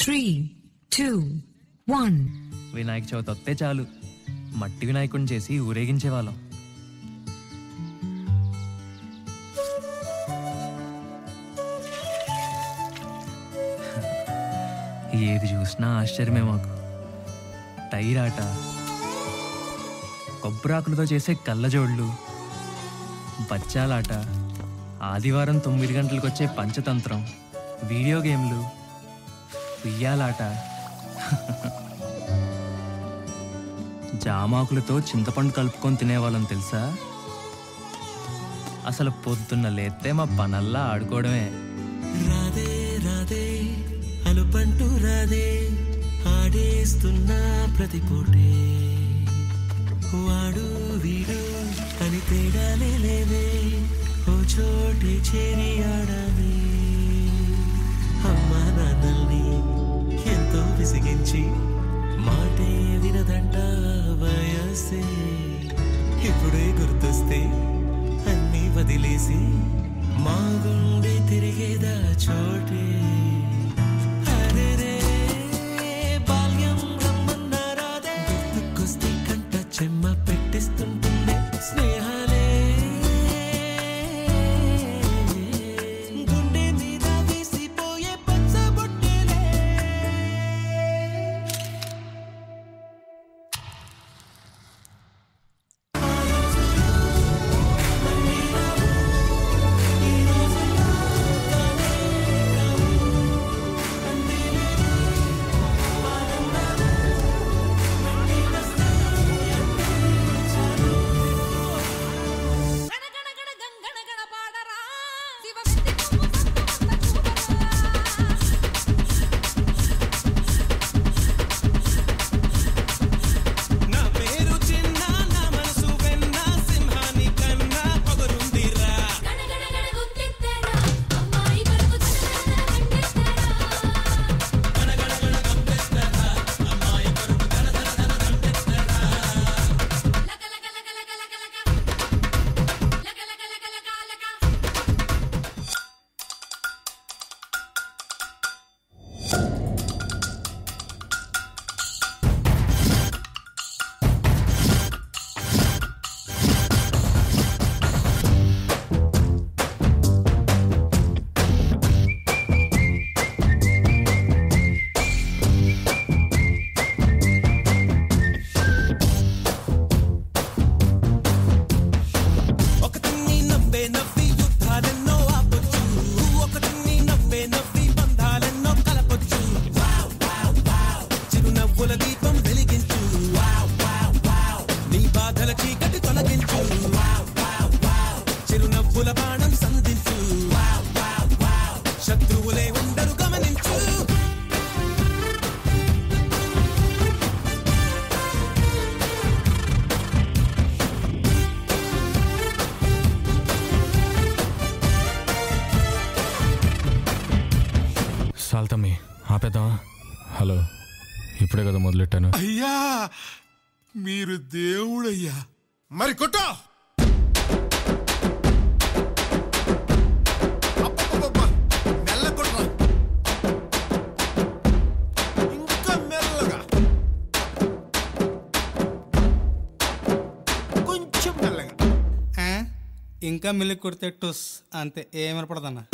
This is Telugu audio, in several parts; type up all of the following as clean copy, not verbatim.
3, 2, 1. వినాయక చవితి వస్తే చాలు మట్టి వినాయకుడిని చేసి ఊరేగించేవాళ్ళం. ఏది చూసినా ఆశ్చర్యమే మాకు. టైర్ ఆట, కొబ్బరాకులతో చేసే కళ్ళజోళ్ళు, బచ్చాలాట, ఆదివారం 9 గంటలకు వచ్చే పంచతంత్రం, వీడియో గేమ్లు, ఉయ్యాలాట, జామాకులతో చింతపండు కలుపుకొని తినేవాళ్ళం తెలుసా. అసలు పొద్దున్న లేస్తే మా పనల్లా ఆడుకోవడమే. రాదే రాదే అనుపంటూ రాదే ఆడేస్తున్నా ప్రతి పూటే, వాడు వీడు అని తేడాలే లేదే, ఓ చోటే చేరి ఆడమే. అమ్మా నాన్నల్ని ఎంతో విసిగించి మాటే వినదంట వయసే, ఇప్పుడే గుర్తొస్తే అన్నీ వదిలేసి మా గుండె తిరిగేదా చోటే. అరెరే బాల్యం రమ్మన్నారాదే, గుర్తుకొస్తే కంట చెమ్మ పెట్టిస్తుంటుండే స్నేహాలే, గుండె మీద వేసిపోయే పచ్చబొట్టెలే. సాల్తమ్మి ఆపేద్దామా? హలో, ఇప్పుడే కదా మొదలెట్టాను. అయ్యా మీరు దేవుడయ్యా, మరి కొట్టో. మెల్ల కొట్టరా, ఇంకా మెల్లగా, కొంచెం మెల్లగా. ఇంకా మెల్లి కొడితే టుస్ అంతే, ఏమనపడదన్నా.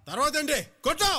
తర్వాత ఏంటి కొట్టో.